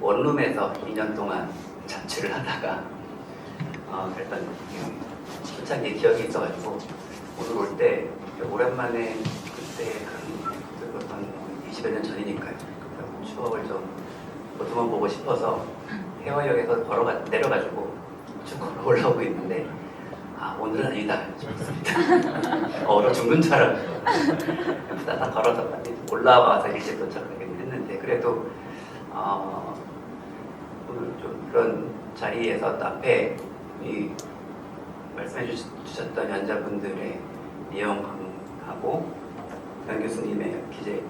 원룸에서 2년 동안 자취를 하다가 그랬던 초창기 기억이 있어가지고 오늘 올 때 오랜만에 그때 한 20여 년 전이니까요. 그 추억을 좀 보듬어 보고 싶어서 해화역에서 내려가지고 쭉 걸어 올라오고 있는데 오늘은 아니다 싶었습니다. 얼어 죽는 줄 알았고 다 걸어서 빨리 올라와서 일찍 도착하긴 했는데 그래도 오늘 좀 그런 자리에서 앞에 말씀해 주셨던 연자분들의 내용하고 현 교수님의 기재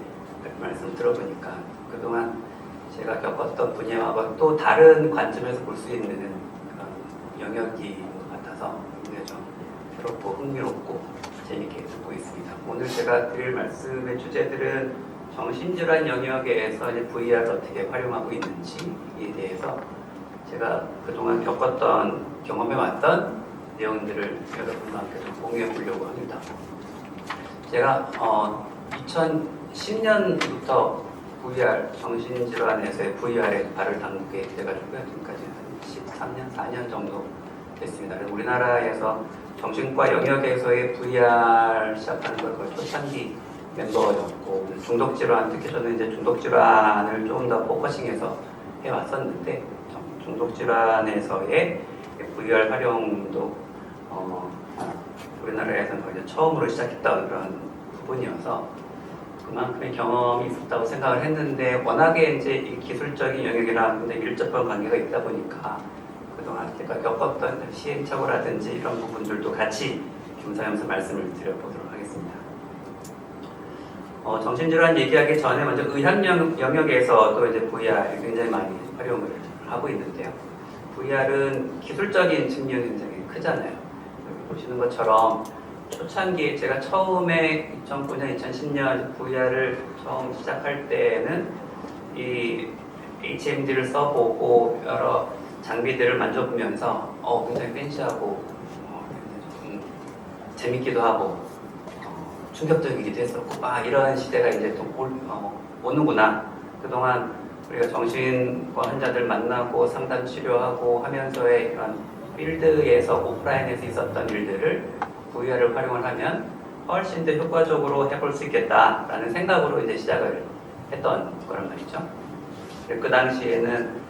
말씀 들어보니까 그동안 제가 겪었던 분야와 또 다른 관점에서 볼 수 있는 그런 영역인 것 같아서 굉장히 좀 새롭고 흥미롭고 재밌게 듣고 있습니다. 오늘 제가 드릴 말씀의 주제들은 정신질환 영역에서 이제 VR을 어떻게 활용하고 있는지에 대해서 제가 그동안 겪었던 경험해왔던 내용들을 여러분과 함께 좀 공유해 보려고 합니다. 제가 2010년부터 VR, 정신질환에서의 VR에 발을 담게 돼가지고요. 지금까지 한 13년, 4년 정도 됐습니다. 그래서 우리나라에서 정신과 영역에서의 VR 시작하는 걸 거의 초창기 멤버였고 중독질환, 특히 저는 이제 중독질환을 조금 더 포커싱해서 해왔었는데 중독질환에서의 VR 활용도 우리나라에서는 거의 처음으로 시작했던 그런 부분이어서 그만큼의 경험이 있었다고 생각을 했는데 워낙에 이제 이 기술적인 영역이랑 굉장히 밀접한 관계가 있다 보니까 그동안 제가 겪었던 시행착오라든지 이런 부분들도 같이 겸사겸사 말씀을 드려보도록 하겠습니다. 정신질환 얘기하기 전에 먼저 의학 영역에서도 이제 VR 굉장히 많이 활용을 하고 있는데요. VR은 기술적인 측면이 굉장히 크잖아요. 여기 보시는 것처럼 초창기 제가 처음에 2009년, 2010년 VR을 처음 시작할 때는 이 HMD를 써보고 여러 장비들을 만져보면서 굉장히 팬시하고 재밌기도 하고 충격적이기도 했었고 이런 시대가 이제 또 오는구나. 그동안 우리가 정신과 환자들 만나고 상담 치료하고 하면서의 이런 필드에서 오프라인에서 있었던 일들을 VR을 활용을 하면 훨씬 더 효과적으로 해볼 수 있겠다라는 생각으로 이제 시작을 했던 거란 말이죠. 그 당시에는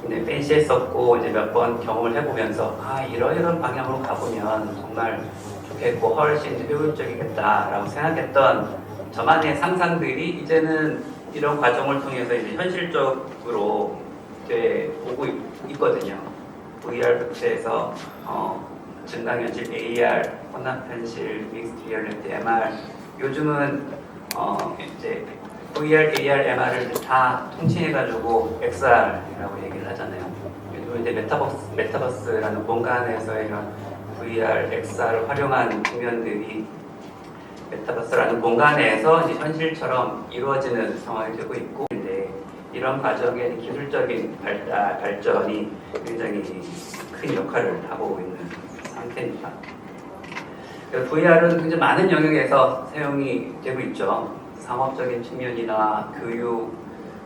굉장히 팬시했었고 이제 몇 번 경험을 해보면서 이런 방향으로 가보면 정말 좋겠고 훨씬 효율적이겠다라고 생각했던 저만의 상상들이 이제는 이런 과정을 통해서 이제 현실적으로 이제 오고 있거든요. VR 부츠에서 증강현실, AR, 혼합현실, 믹스드 리얼리티, MR 요즘은 이제 VR, AR, MR을 다 통칭해가지고 XR이라고 얘기를 하잖아요. 요즘은 이제 메타버스라는 공간에서 이런 VR, XR을 활용한 측면들이 메타버스라는 공간에서 이제 현실처럼 이루어지는 상황이 되고 있고, 이런 과정의 기술적인 발전이 굉장히 큰 역할을 하고 있는 상태입니다. VR은 굉장히 많은 영역에서 사용이 되고 있죠. 상업적인 측면이나 교육,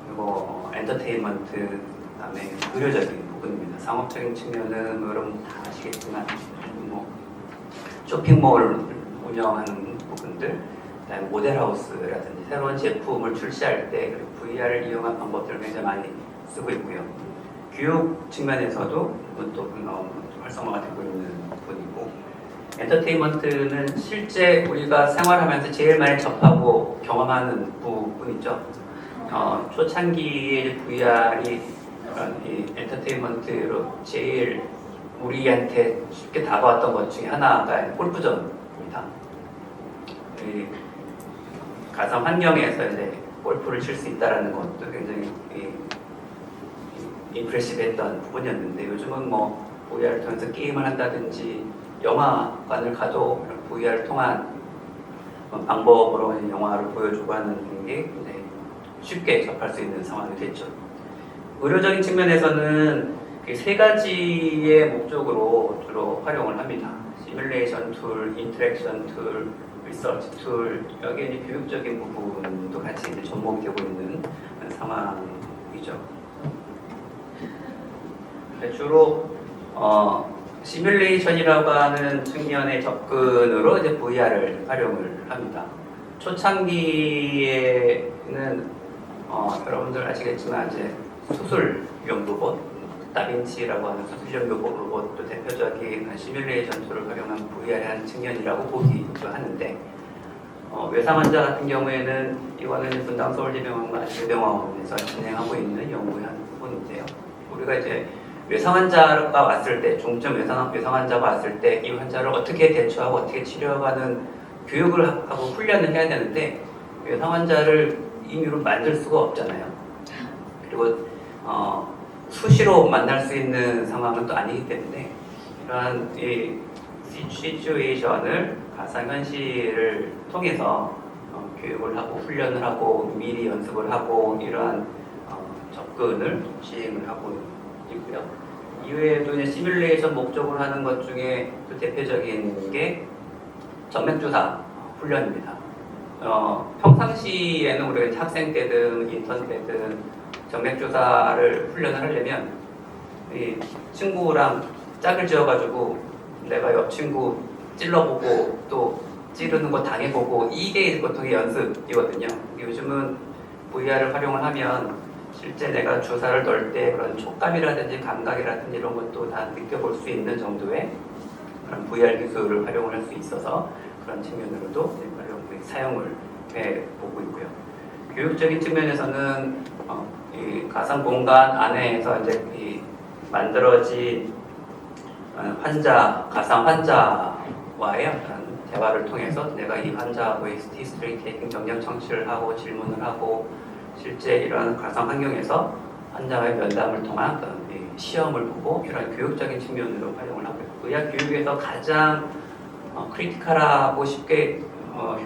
그리고 엔터테인먼트, 그다음에 의료적인 부분입니다. 상업적인 측면은 여러분 다 아시겠지만 쇼핑몰 운영하는 부분들, 그다음에 모델하우스라든지 새로운 제품을 출시할 때 VR을 이용한 방법들을 굉장히 많이 쓰고 있고요. 교육 측면에서도 또 활성화가 되고 있는 부분이고, 엔터테인먼트는 실제 우리가 생활하면서 제일 많이 접하고 경험하는 부분이죠. 초창기에 VR이 이 엔터테인먼트로 제일 우리한테 쉽게 다가왔던 것 중에 하나가 골프전입니다. 가상 환경에서 이제 골프를 칠 수 있다는 것도 굉장히 임프레시브했던 부분이었는데, 요즘은 VR을 통해서 게임을 한다든지 영화관을 가도 VR을 통한 방법으로 영화를 보여주고 하는 게 굉장히 쉽게 접할 수 있는 상황이 됐죠. 의료적인 측면에서는 세 가지의 목적으로 주로 활용을 합니다. 시뮬레이션 툴, 인터랙션 툴, 리서치 툴, 여기에 이제 교육적인 부분도 같이 이제 접목이 되고 있는 상황이죠. 주로 시뮬레이션이라고 하는 측면의 접근으로 이제 VR을 활용을 합니다. 초창기에는 여러분들 아시겠지만 이제 수술용 로봇, 다빈치라고 하는 수술용 로봇도 대표적인 시뮬레이션 툴을 활용한 VR의 한 측면이라고 보기도 하는데 외상 환자 같은 경우에는 이거는 분당 서울대병원과 안실병원에서 진행하고 있는 연구의 한 부분인데요. 우리가 이제 외상 환자가 왔을 때, 중증 외상 환자가 왔을 때 이 환자를 어떻게 대처하고 어떻게 치료하는 교육을 하고 훈련을 해야 되는데 외상 환자를 임의로 만들 수가 없잖아요. 그리고 수시로 만날 수 있는 상황은 또 아니기 때문에 이러한 이 시츄에이션을 가상현실을 통해서 교육을 하고 훈련을 하고 미리 연습을 하고 이러한 접근을 시행을 하고 있고요. 이외에도 이제 시뮬레이션 목적으로 하는 것 중에 또 대표적인 게 정맥주사 훈련입니다. 평상시에는 우리가 학생 때든 인턴 때든 정맥주사를 훈련을 하려면 이 친구랑 짝을 지어가지고 내가 옆 친구 찔러보고 또 찌르는 거 당해보고 이게 보통의 연습이거든요. 요즘은 VR을 활용을 하면 실제 내가 주사를 넣을 때 그런 촉감이라든지 감각이라든지 이런 것도 다 느껴볼 수 있는 정도의 그런 VR 기술을 활용을 할 수 있어서 그런 측면으로도 사용을 해보고 있고요. 교육적인 측면에서는 이 가상 공간 안에서 이제 이 만들어진 가상 환자와의 대화를 통해서 내가 이 환자하고의 히스토리 테이킹 정렬 청취를 하고 질문을 하고 실제 이런 가상 환경에서 환자와의 면담을 통한 시험을 보고 이런 교육적인 측면으로 활용을 하고 있고 의학 교육에서 가장 크리티컬하고 쉽게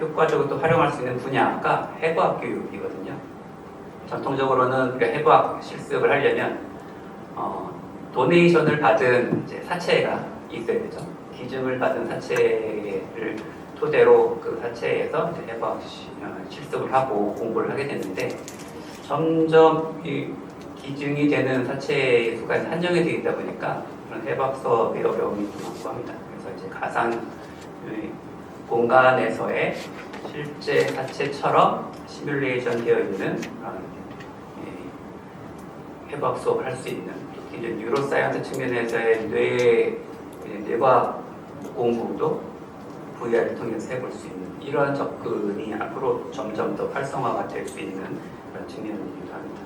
효과적으로 또 활용할 수 있는 분야가 해부학 교육이거든요. 전통적으로는 우리가 해부학 실습을 하려면 도네이션을 받은 이제 사체가 있어야 되죠. 기증을 받은 사체를 토대로 그 사체에서 이제 해부학 실습을 하고 공부를 하게 되는데 점점 이 기증이 되는 사체의 수가 한정이 되어 있다 보니까 그런 해부학 수업의 어려움이 좀 많고 합니다. 그래서 이제 가상 공간에서의 실제 사체처럼 시뮬레이션 되어 있는 그런 해부학 수업을 할 수 있는 이제 뉴로사이언스 측면에서의 뇌과학 공부도 VR을 통해서 해볼 수 있는 이러한 접근이 앞으로 점점 더 활성화가 될 수 있는 그런 측면이기도 합니다.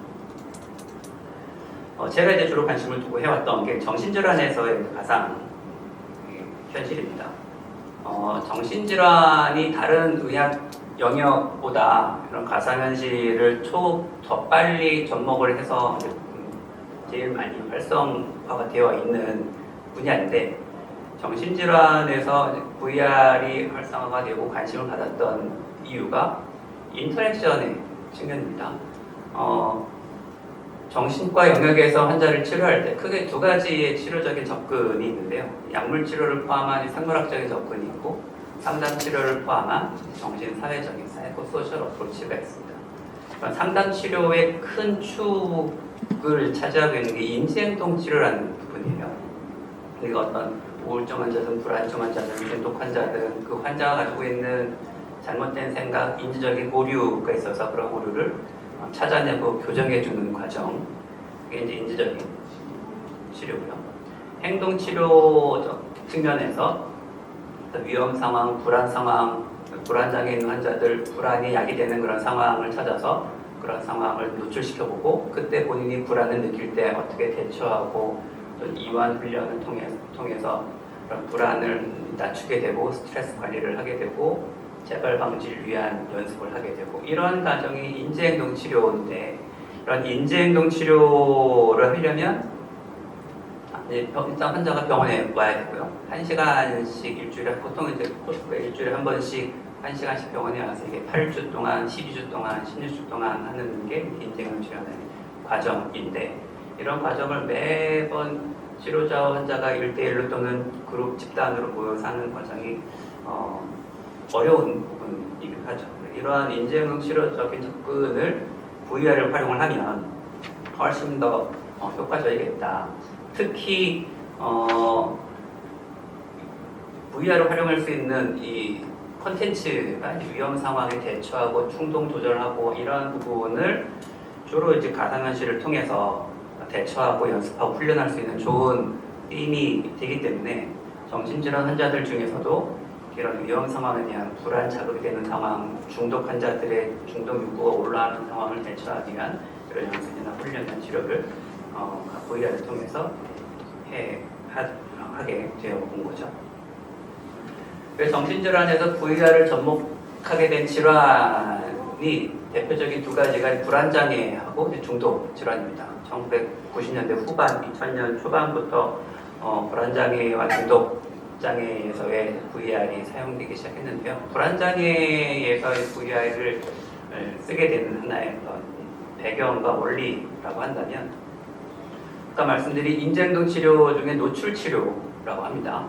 제가 이제 주로 관심을 두고 해왔던 게 정신질환에서의 가상 현실입니다. 정신질환이 다른 의학 영역보다 이런 가상현실을 더 빨리 접목을 해서 제일 많이 활성화가 되어 있는 분야인데 정신질환에서 VR이 활성화가 되고 관심을 받았던 이유가 인터랙션의 측면입니다. 정신과 영역에서 환자를 치료할 때 크게 두 가지의 치료적인 접근이 있는데요. 약물 치료를 포함한 생물학적인 접근이 있고 상담 치료를 포함한 정신사회적인 사이코소셜 어프로치가 있습니다. 상담 치료의 큰 축을 차지하고 있는 게 인지행동 치료라는 부분이에요. 그러니까 어떤 우울증 환자든 불안증 환자든 중독 환자든 그 환자가 가지고 있는 잘못된 생각, 인지적인 오류가 있어서 그런 오류를 찾아내고 교정해주는 과정, 그게 이제 인지적인 치료고요. 행동 치료적 측면에서 위험 상황, 불안 상황, 불안장애 있는 환자들 불안이 야기되는 그런 상황을 찾아서 그런 상황을 노출시켜보고 그때 본인이 불안을 느낄 때 어떻게 대처하고 또 이완 훈련을 통해서 그런 불안을 낮추게 되고 스트레스 관리를 하게 되고 재발 방지를 위한 연습을 하게 되고 이런 과정이 인지행동 치료인데 이런 인지행동 치료를 하려면 일단 환자가 병원에 와야 되고요. 1시간씩 일주일에 보통 이제 일주일에 한 번씩 1시간씩 병원에 와서 이게 8주 동안, 12주 동안, 16주 동안 하는 게 인지행동 치료하는 과정인데 이런 과정을 매번 치료자와 환자가 1대1로 또는 그룹 집단으로 모여서 하는 과정이 어려운 부분이기도 하죠. 이러한 인지행동 치료적인 접근을 VR을 활용을 하면 훨씬 더 효과적이겠다. 특히 VR을 활용할 수 있는 이 컨텐츠가 위험 상황에 대처하고 충동 조절하고 이런 부분을 주로 이제 가상현실을 통해서 대처하고 연습하고 훈련할 수 있는 좋은 게임이 되기 때문에 정신질환 환자들 중에서도 이런 위험 상황에 대한 불안 자극이 되는 상황, 중독 환자들의 중독 욕구가 올라가는 상황을 대처하기 위한 이런 연습이나 훈련이나 치료를 VR을 통해서 하게 되어 온 거죠. 그래서 정신질환에서 VR을 접목하게 된 질환이 대표적인 두 가지가 불안장애하고 중독 질환입니다. 1990년대 후반, 2000년 초반부터 불안장애와 중독장애에서의 VR이 사용되기 시작했는데요. 불안장애에서의 VR을 쓰게 되는 하나의 배경과 원리라고 한다면 아까 말씀드린 인지행동 치료 중에 노출 치료라고 합니다.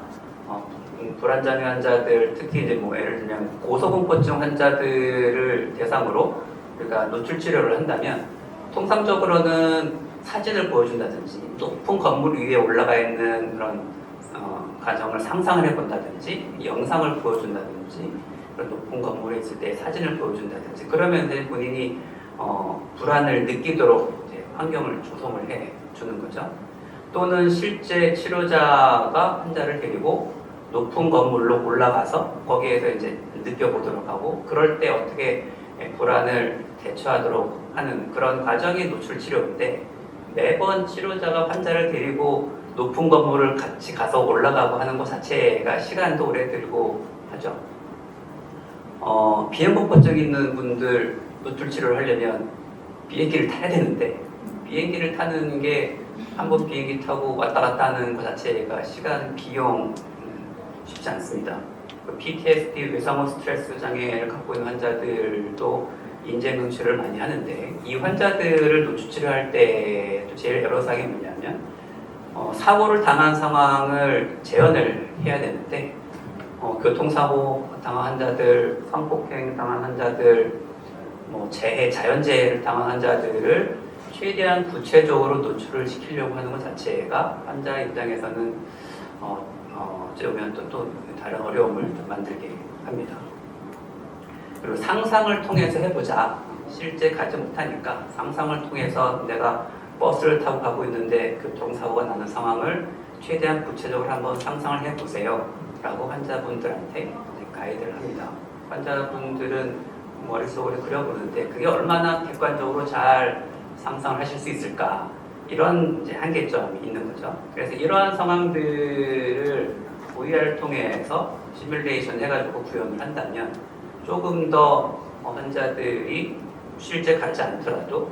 불안장애 환자들, 특히 이제 예를 들면 고소공포증 환자들을 대상으로 우리가 노출 치료를 한다면 통상적으로는 사진을 보여준다든지 높은 건물 위에 올라가 있는 그런 과정을 상상을 해본다든지 영상을 보여준다든지 그런 높은 건물에 있을 때 사진을 보여준다든지 그러면 본인이 불안을 느끼도록 이제 환경을 조성을 해 주는 거죠. 또는 실제 치료자가 환자를 데리고 높은 건물로 올라가서 거기에서 이제 느껴보도록 하고 그럴 때 어떻게 불안을 대처하도록 하는 그런 과정이 노출 치료인데 매번 치료자가 환자를 데리고 높은 건물을 같이 가서 올라가고 하는 것 자체가 시간도 오래 들고 하죠. 비행공포증 있는 분들 노출 치료를 하려면 비행기를 타야 되는데 비행기를 타는 게 한 번 비행기 타고 왔다 갔다 하는 것 자체가 시간, 비용 쉽지 않습니다. PTSD, 외상후 스트레스 장애를 갖고 있는 환자들도 인지행동 치료를 많이 하는데 이 환자들을 노출 치료할 때 제일 애로사항이 뭐냐면 사고를 당한 상황을 재현을 해야 되는데 교통사고 당한 환자들, 성폭행 당한 환자들, 재해, 자연재해를 당한 환자들을 최대한 구체적으로 노출을 시키려고 하는 것 자체가 환자 입장에서는 어찌 보면 또 다른 어려움을 만들게 합니다. 그리고 상상을 통해서 해보자. 실제 가지 못하니까 상상을 통해서 내가 버스를 타고 가고 있는데 교통사고가 나는 상황을 최대한 구체적으로 한번 상상을 해보세요 라고 환자분들한테 가이드를 합니다. 환자분들은 머릿속으로 그려보는데 그게 얼마나 객관적으로 잘 상상을 하실 수 있을까 이런 이제 한계점이 있는 거죠. 그래서 이러한 상황들을 VR을 통해서 시뮬레이션 해가지고 구현을 한다면 조금 더 환자들이 실제 가지 않더라도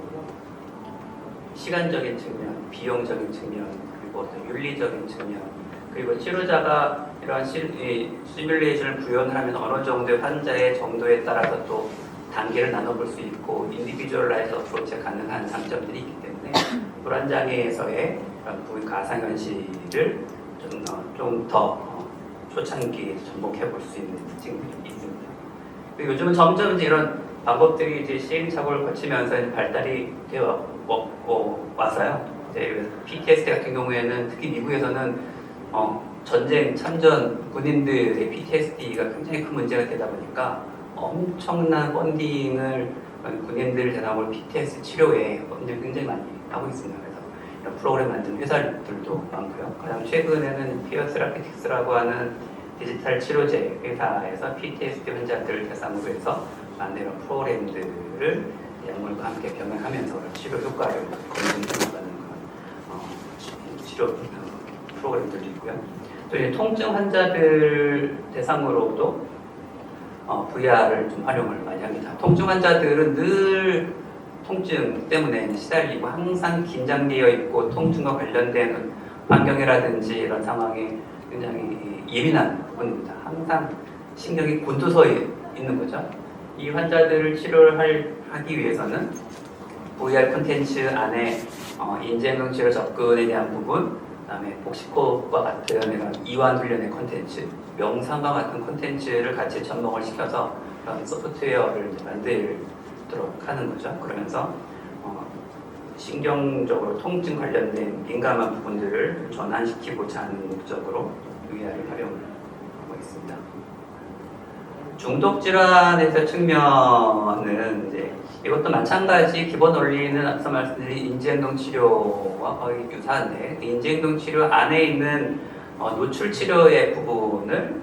시간적인 측면, 비용적인 측면, 그리고 어떤 윤리적인 측면, 그리고 치료자가 이런 시뮬레이션을 구현을 하면 어느 정도의 환자의 정도에 따라서 또 단계를 나눠볼 수 있고 인디비주얼라이즈 어프로치가 가능한 장점들이 있기 때문에 불안장애에서의 가상현실을 좀 더 초창기에 접목해 볼 수 있는 특징들이 있습니다. 그리고 요즘은 점점 이제 이런 방법들이 이제 시행착오를 거치면서 이제 발달이 되어 와서요. 이제 PTSD 같은 경우에는 특히 미국에서는 전쟁 참전 군인들의 PTSD가 굉장히 큰 문제가 되다 보니까 엄청난 펀딩을 군인들을 대상으로 PTSD 치료에 펀딩을 굉장히 많이 하고 있습니다. 그래서 이런 프로그램 만드는 회사들도 많고요. 가장 최근에는 피어 세라피틱스라고 하는 디지털 치료제 회사에서 PTSD 환자들을 대상으로 해서 만드는 프로그램들을 약물과 함께 병행하면서 치료 효과를 검증해나가는 치료 프로그램들도 있고요. 또 이제 통증 환자들 대상으로도 VR을 좀 활용을 많이 합니다. 통증 환자들은 늘 통증 때문에 시달리고 항상 긴장되어 있고 통증과 관련된 환경이라든지 이런 상황에 굉장히 예민한 부분입니다. 항상 신경이 곤두서 있는 거죠. 이 환자들을 치료를 하기 위해서는 VR 콘텐츠 안에 인지행동 치료 접근에 대한 부분, 그다음에 복식호흡과 같은 이런 이완 훈련의 콘텐츠, 명상과 같은 콘텐츠를 같이 접목을 시켜서 그런 소프트웨어를 만들도록 하는 거죠. 그러면서 신경적으로 통증 관련된 민감한 부분들을 전환시키고자 하는 목적으로 VR을 활용을 하고 있습니다. 중독 질환에서 측면은 이제 이것도 마찬가지 기본 원리는 앞서 말씀드린 인지행동 치료와 거의 유사한데 인지행동 치료 안에 있는 노출 치료의 부분을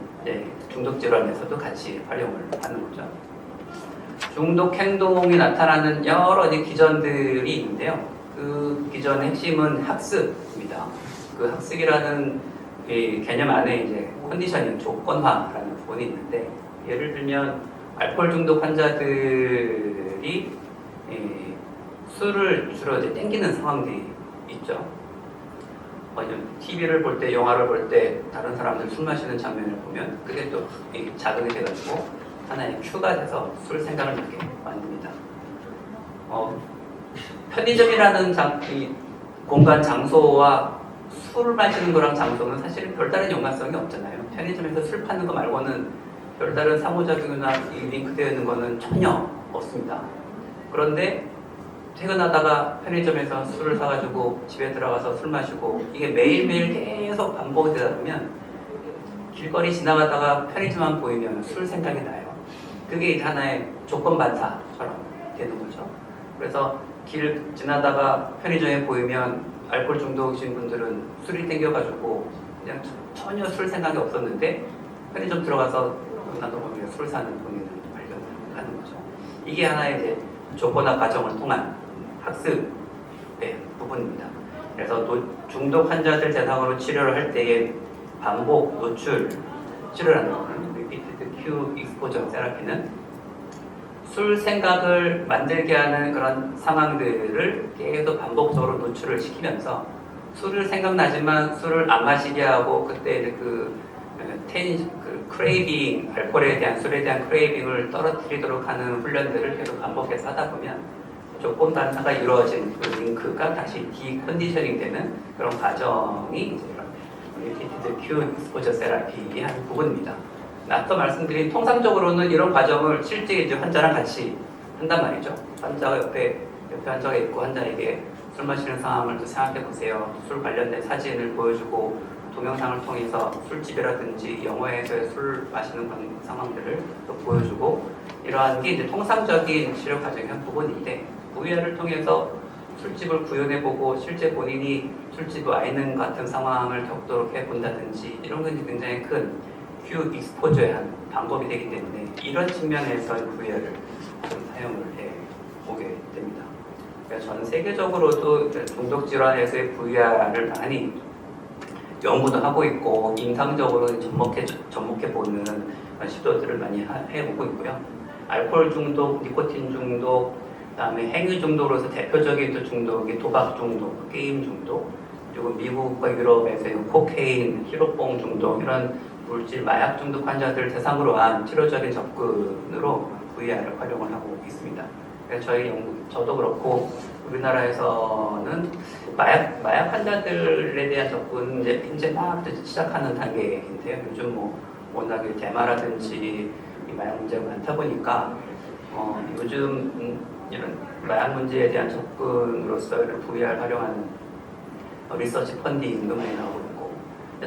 중독 질환에서도 같이 활용을 하는 거죠. 중독 행동이 나타나는 여러 기전들이 있는데요. 그 기전의 핵심은 학습입니다. 그 학습이라는 개념 안에 이제 컨디셔닝, 조건화라는 부분이 있는데 예를 들면 알코올 중독 환자들이 술을 주로 이제 땡기는 상황들이 있죠. TV를 볼 때, 영화를 볼 때 다른 사람들 술 마시는 장면을 보면 그게 또 자극이 돼가지고 하나의 큐가 돼서 술 생각을 나게 만듭니다. 편의점이라는 공간 장소와 술을 마시는 거랑 장소는 사실 별다른 연관성이 없잖아요. 편의점에서 술 파는 거 말고는 별다른 상호작용이나 링크되어 있는 거는 전혀 없습니다. 그런데 퇴근하다가 편의점에서 술을 사가지고 집에 들어가서 술 마시고 이게 매일매일 계속 반복이 되다 보면 길거리 지나가다가 편의점만 보이면 술 생각이 나요. 그게 이제 하나의 조건 반사처럼 되는 거죠. 그래서 길 지나다가 편의점에 보이면 알코올 중독이신 분들은 술이 땡겨가지고 그냥 전혀 술 생각이 없었는데 편의점 들어가서 나도 모르게 술 사는 본인을 발견하는 거죠. 이게 하나의 이제 조건화 과정을 통한 학습의 부분입니다. 그래서 중독 환자들 대상으로 치료를 할 때의 반복 노출 치료라는 거는 Repeated Cue Exposure Therapy는 술 생각을 만들게 하는 그런 상황들을 계속 반복적으로 노출을 시키면서 술을 생각나지만 술을 안 마시게 하고 그때 이제 그 크레이빙, 알코올에 대한 술에 대한 크레이빙을 떨어뜨리도록 하는 훈련들을 계속 반복해서 하다 보면 조건 반사가 이루어진 그 링크가 다시 디컨디셔닝 되는 그런 과정이 이제 Repeated Cue Exposure Therapy의 한 부분입니다. 앞서 말씀드린 통상적으로는 이런 과정을 실제 이제 환자랑 같이 한단 말이죠. 환자가 옆에 환자가 있고 환자에게 술 마시는 상황을 또 생각해 보세요. 술 관련된 사진을 보여주고 동영상을 통해서 술집이라든지 영화에서의 술 마시는 상황들을 또 보여주고 이러한 게 이제 통상적인 치료 과정의 한 부분인데 VR을 통해서 술집을 구현해보고 실제 본인이 술집 와인은 같은 상황을 겪도록 해본다든지 이런 건 굉장히 큰 큐 익스포저의 한 방법이 되기 때문에 이런 측면에서 VR을 좀 사용을 해보게 됩니다. 그러니까 전 세계적으로도 중독 질환에서의 VR을 많이 연구도 하고 있고 임상적으로 접목해보는 시도들을 많이 해보고 있고요. 알코올 중독, 니코틴 중독, 그다음에 행위 중독으로서 대표적인 또 중독이 도박 중독, 게임 중독, 그리고 미국과 유럽에서의 코케인, 히로뽕 중독 이런 물질 마약 중독 환자들 대상으로 한 치료적인 접근으로 VR을 활용을 하고 있습니다. 그래서 저도 그렇고 우리나라에서는 마약 환자들에 대한 접근 이제 막 시작하는 단계인데요. 요즘 워낙에 대마라든지 마약 문제가 많다 보니까 요즘 이런 마약 문제에 대한 접근으로서 이런 VR 활용하는 리서치 펀딩도 많이 나오고 있고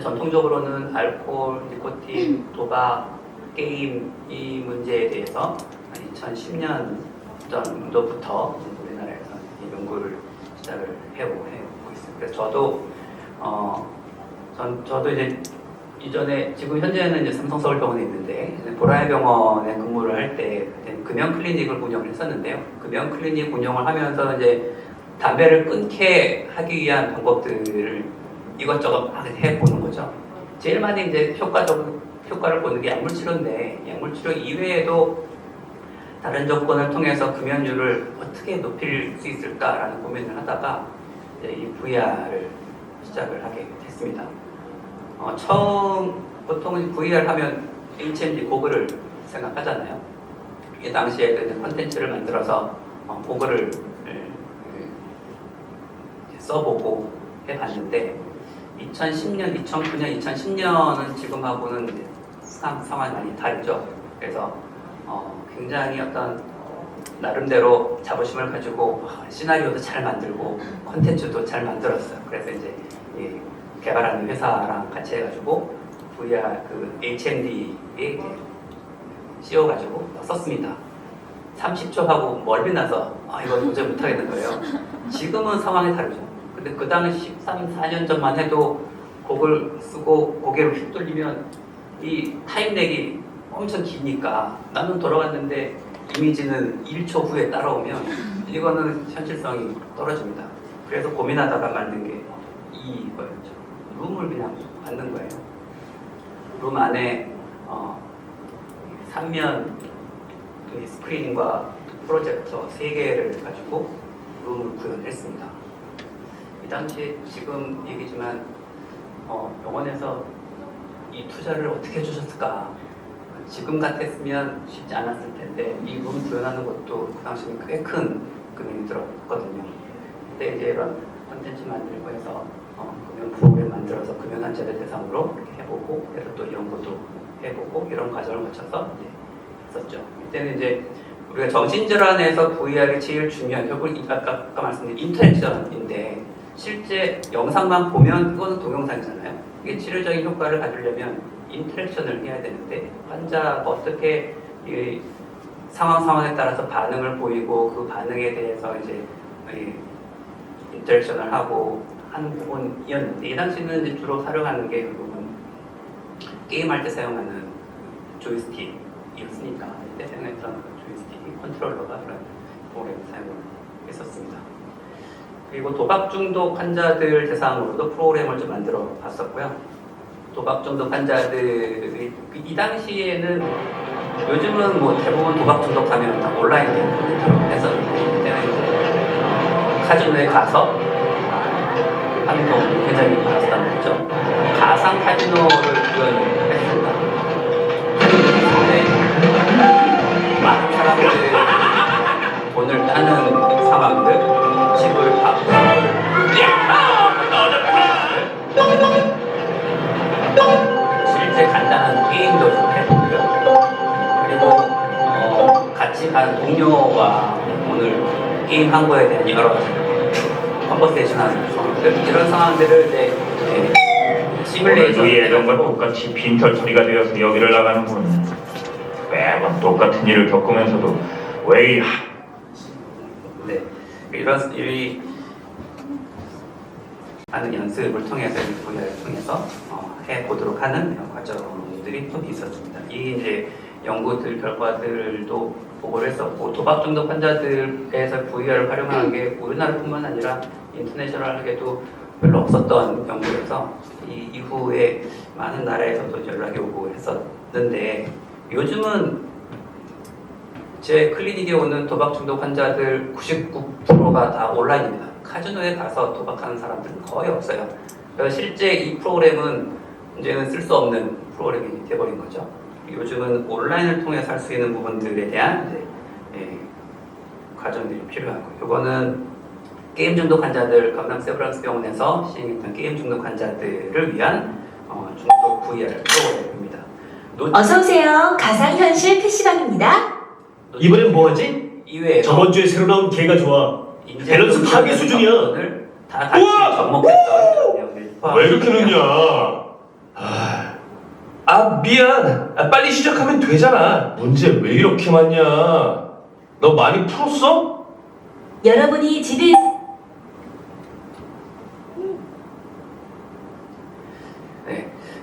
전통적으로는 알코올, 니코틴, 도박, 게임 이 문제에 대해서 2010년 정도부터 우리나라에서 이 연구를 시작을 해오고 있습니다. 그래서 저도 이제 이전에 지금 현재는 이제 삼성서울병원에 있는데 보라의 병원에 근무를 할 때 금연 클리닉을 운영을 했었는데요. 금연 클리닉 운영을 하면서 이제 담배를 끊게 하기 위한 방법들을 이것저것 막 해보는 거죠. 제일 많이 이제 효과를 보는 게 약물치료인데 약물치료 이외에도 다른 조건을 통해서 금연율을 어떻게 높일 수 있을까라는 고민을 하다가 이제 이 VR을 시작을 하게 됐습니다. 보통은 VR 하면 HMD 고글을 생각하잖아요. 이 당시에 콘텐츠를 만들어서 고글을 써보고 해봤는데 2010년, 2009년, 2010년은 지금하고는 상황이 많이 다르죠. 그래서 굉장히 어떤 나름대로 자부심을 가지고 시나리오도 잘 만들고 콘텐츠도 잘 만들었어요. 그래서 이제 이 개발하는 회사랑 같이 해가지고 VR 그 HMD에 씌워가지고 썼습니다. 30초 하고 멀미 나서 이거 도저히 못하겠는 거예요. 지금은 상황이 다르죠. 근데 그 당시 13, 14년 전만 해도 곡을 쓰고 고개를 휙 돌리면 이 타임렉이 엄청 기니까 나는 돌아갔는데 이미지는 1초 후에 따라오면 이거는 현실성이 떨어집니다. 그래서 고민하다가 만든 게 이거였죠. 룸을 그냥 만든 거예요. 룸 안에 3면 스크린과 프로젝터 3개를 가지고 룸을 구현했습니다. 이 당시 지금 얘기지만 병원에서 이 투자를 어떻게 해주셨을까? 지금 같았으면 쉽지 않았을 텐데 이 룸 구현하는 것도 그 당시는 꽤 큰 금액이 들었거든요. 그때 이제 이런 콘텐츠 만들고 해서 금연 프로그램 만들어서 금연 환자를 대상으로 이렇게 해보고 그래서 또 연구도 해보고 이런 과정을 거쳐서 이제 했었죠. 이때는 이제 우리가 정신질환에서 VR이 제일 중요한 결국 아까 말씀드린 인터랙션인데 실제 영상만 보면 그거는 동영상이잖아요. 이게 치료적인 효과를 가지려면 인터랙션을 해야 되는데 환자가 어떻게 이 상황에 따라서 반응을 보이고 그 반응에 대해서 이제 인터랙션을 하고 하는 부분이었는데 이 당시는 이제 주로 활용하는 게 결국은 게임할 때 사용하는 조이스틱이었으니까 그때 사용했던 조이스틱 컨트롤러가 그런 프로그램을 사용을 했었습니다. 그리고 도박 중독 환자들 대상으로도 프로그램을 좀 만들어 봤었고요. 도박 중독 환자들이 이 당시에는 요즘은 뭐 대부분 도박 중독하면 다 온라인 게임으로 했었는데 그때는 이제 카지노에 가서 하는 거 굉장히 많았다는 거죠. 가상 카지노를 구현했습니다. 근데 많은 사람들이 돈을 따는 상황들, 집을 실제 간단한 게임도 좀 해보고요. 그리고 같이 간 동료와 오늘 게임 한 거에 대한 여러 가지 컨버세이션하는 상황들 이런 상황들을 이제 시뮬레이션 예전과 똑같이 빈털 처리가 되어서 여기를 나가는군. 매번 똑같은 일을 겪으면서도 왜 네, 이런 하는 연습을 통해서 VR을 통해서 해보도록 하는 과정들이 좀 있었습니다. 이 이제 연구들 결과들도 보고를 했었고 도박 중독 환자들에서 VR을 활용하는 게 우리나라뿐만 아니라 인터내셔널하게도 별로 없었던 연구여서 이 이후에 많은 나라에서도 연락이 오고 했었는데 요즘은 제 클리닉에 오는 도박 중독 환자들 99%가 다 온라인입니다. 카지노에 가서 도박하는 사람들은 거의 없어요. 그래서 실제 이 프로그램은 이제는 쓸 수 없는 프로그램이 되어버린 거죠. 요즘은 온라인을 통해서 할 수 있는 부분들에 대한 이제, 과정들이 필요하고 이거는 게임 중독 환자들 강남 세브란스 병원에서 시행했던 게임 중독 환자들을 위한 중독 VR 프로그램입니다. 어서 오세요. 가상현실 PC방입니다. 이번엔 뭐하지? 이외에 저번 주에 새로 나온 개가 좋아. 밸런스 파괴 수준이야. 다 같이 접목했던 내용들. 왜 이렇게 늦냐? 미안. 빨리 시작하면 되잖아. 문제 왜 이렇게 많냐? 너 많이 풀었어? 여러분이 집에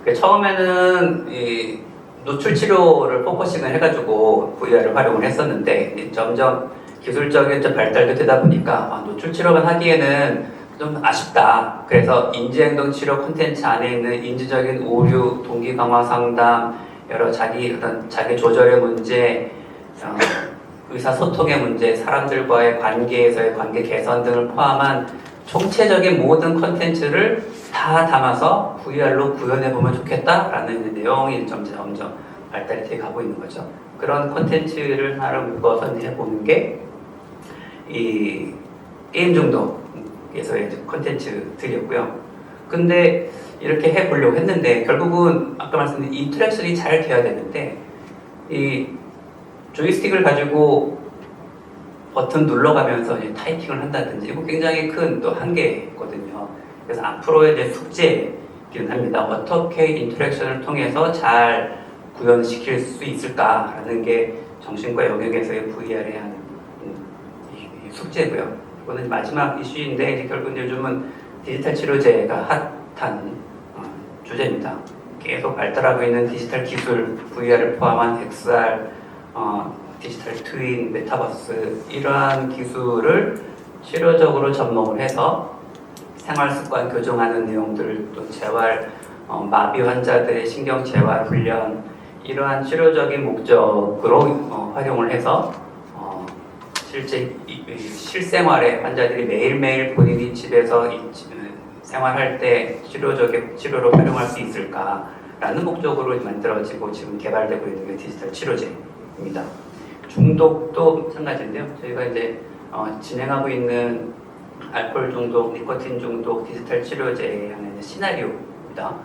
네, 처음에는 이 노출 치료를 포커싱을 해가지고 VR을 활용을 했었는데 점점 기술적인 좀 발달도 되다 보니까 노출 치료만 하기에는 좀 아쉽다. 그래서 인지행동 치료 콘텐츠 안에 있는 인지적인 오류, 동기 강화 상담, 여러 자기 조절의 문제, 의사소통의 문제, 사람들과의 관계에서의 관계 개선 등을 포함한 총체적인 모든 콘텐츠를 다 담아서 VR로 구현해보면 좋겠다라는 내용이 점점 발달이 돼 가고 있는 거죠. 그런 콘텐츠를 하나를 묶어서 해보는 게 이 게임 중독에서의 콘텐츠들이었고요. 근데 이렇게 해보려고 했는데 결국은 아까 말씀드린 인터랙션이 잘 돼야 되는데 이 조이스틱을 가지고 버튼 눌러가면서 이제 타이핑을 한다든지 이거 굉장히 큰 또 한계거든요. 그래서 앞으로의 이제 숙제이긴 합니다. 어떻게 인터랙션을 통해서 잘 구현시킬 수 있을까라는 게 정신과 영역에서의 VR의 한 이 숙제고요. 이거는 마지막 이슈인데 이제 결국 요즘은 디지털 치료제가 핫한 주제입니다. 계속 발달하고 있는 디지털 기술, VR을 포함한 XR, 디지털 트윈, 메타버스 이러한 기술을 치료적으로 접목을 해서 생활 습관 교정하는 내용들, 또 재활, 마비 환자들의 신경 재활 훈련 이러한 치료적인 목적으로 활용을 해서 실제 실생활에 환자들이 매일매일 본인이 집에서 생활할 때 치료로 활용할 수 있을까라는 목적으로 만들어지고 지금 개발되고 있는 게 디지털 치료제입니다. 중독도 마찬가지인데요. 저희가 이제 진행하고 있는 알코올 중독, 니코틴 중독 디지털 치료제의 하나의 시나리오입니다.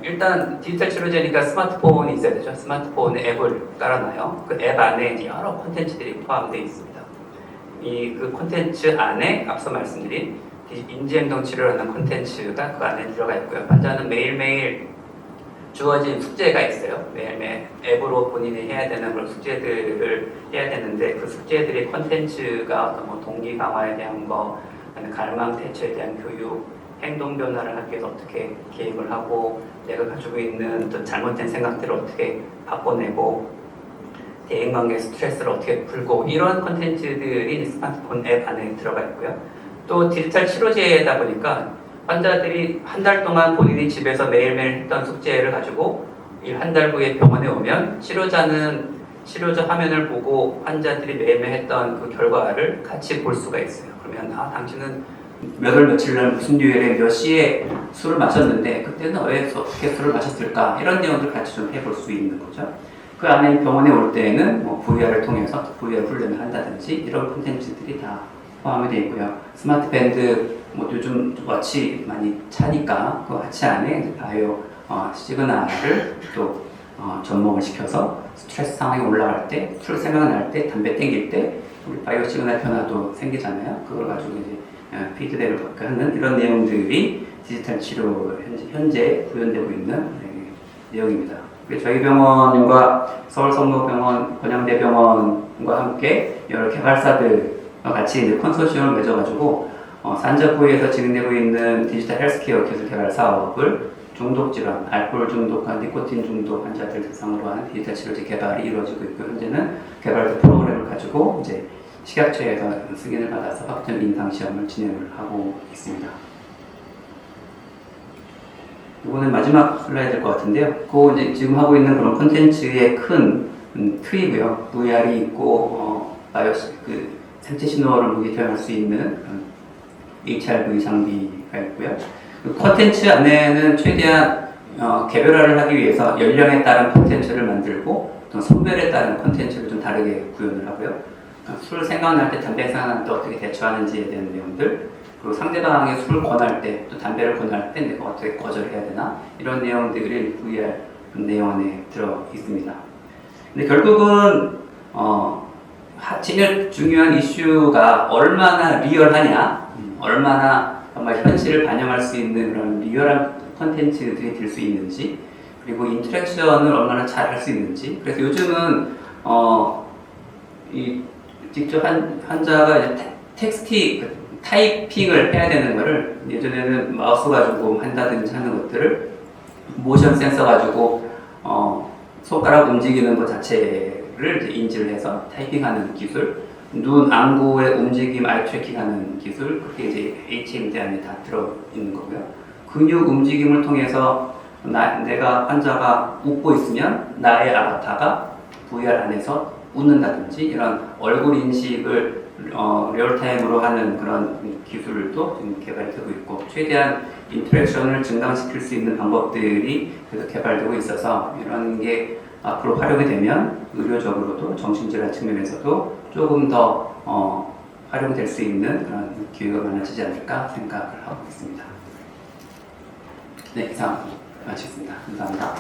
일단 디지털 치료제니까 스마트폰이 있어야 되죠. 스마트폰에 앱을 깔아놔요. 그 앱 안에 이제 여러 콘텐츠들이 포함되어 있습니다. 그 콘텐츠 안에 앞서 말씀드린 인지행동 치료라는 콘텐츠가 그 안에 들어가 있고요. 환자는 매일매일 주어진 숙제가 있어요. 매일매일 앱으로 본인이 해야 되는 그런 숙제들을 해야 되는데 그 숙제들이 콘텐츠가 어떤 뭐 동기 강화에 대한 거, 갈망 대처에 대한 교육, 행동 변화를 하기 위해서 어떻게 계획을 하고 내가 가지고 있는 어떤 잘못된 생각들을 어떻게 바꿔내고 대인관계 스트레스를 어떻게 풀고 이런 콘텐츠들이 스마트폰 앱 안에 들어가 있고요. 또 디지털 치료제다 보니까 환자들이 한 달 동안 본인이 집에서 매일매일 했던 숙제를 가지고 이 한 달 후에 병원에 오면 치료자는 치료자 화면을 보고 환자들이 매일매일 했던 그 결과를 같이 볼 수가 있어요. 그러면 당신은 몇 월 며칠 날 무슨 요일에 몇 시에 술을 마셨는데 그때는 왜 어떻게 술을 마셨을까 이런 내용들 같이 좀 해볼 수 있는 거죠. 그 안에 병원에 올 때에는 뭐 VR을 통해서 VR 훈련을 한다든지 이런 콘텐츠들이 다 포함이 되어 있고요. 스마트 밴드 뭐 요즘 워치 많이 차니까 그 워치 안에 바이오 시그널을 또 접목을 시켜서 스트레스 상황이 올라갈 때, 술 생각날 때, 담배 땡길 때 우리 바이오 시그널 변화도 생기잖아요. 그걸 가지고 이제 피드백을 받게 하는 이런 내용들이 디지털 치료 현재 구현되고 있는 내용입니다. 저희 병원과 서울성모병원, 권양대병원과 함께 여러 개발사들과 같이 이제 컨소시엄을 맺어가지고 산자부에서 진행되고 있는 디지털 헬스케어 기술 개발 사업을 중독 질환, 알코올 중독과 니코틴 중독 환자들 대상으로 하는 디지털 치료제 개발이 이루어지고 있고 현재는 개발된 프로그램을 가지고 이제 식약처에서 승인을 받아서 확정 임상 시험을 진행을 하고 있습니다. 이거는 마지막 슬라이드일 것 같은데요. 그 이제 지금 하고 있는 그런 콘텐츠의 큰 틀이고요. VR이 있고 그 생체 신호를 모니터링할 수 있는 HRV 장비가 있고요. 그 콘텐츠 안에는 최대한 개별화를 하기 위해서 연령에 따른 콘텐츠를 만들고 또 성별에 따른 콘텐츠를 좀 다르게 구현을 하고요. 술 생각날 때, 담배 생각날 때 어떻게 대처하는지에 대한 내용들, 그리고 상대방에게 술을 권할 때, 또 담배를 권할 때 내가 어떻게 거절해야 되나 이런 내용들이 VR 내용 안에 들어 있습니다. 근데 결국은 제일 중요한 이슈가 얼마나 리얼하냐, 얼마나 정말 현실을 반영할 수 있는 그런 리얼한 콘텐츠들이 될 수 있는지, 그리고 인터랙션을 얼마나 잘 할 수 있는지. 그래서 요즘은 직접 환자가 이제 타이핑을 해야 되는 거를 예전에는 마우스 가지고 한다든지 하는 것들을 모션 센서 가지고 손가락 움직이는 것 자체를 이제 인지를 해서 타이핑하는 기술, 눈 안구의 움직임 아이 트래킹하는 기술, 그게 이제 HMD 안에 다 들어 있는 거고요. 근육 움직임을 통해서 내가 환자가 웃고 있으면 나의 아바타가 VR 안에서 웃는다든지 이런 얼굴 인식을 리얼타임으로 하는 그런 기술도 지금 개발되고 있고 최대한 인터랙션을 증강시킬 수 있는 방법들이 계속 개발되고 있어서 이런 게 앞으로 활용이 되면 의료적으로도 정신질환 측면에서도 조금 더 활용될 수 있는 그런 기회가 많아지지 않을까 생각을 하고 있습니다. 네, 이상 마치겠습니다. 감사합니다.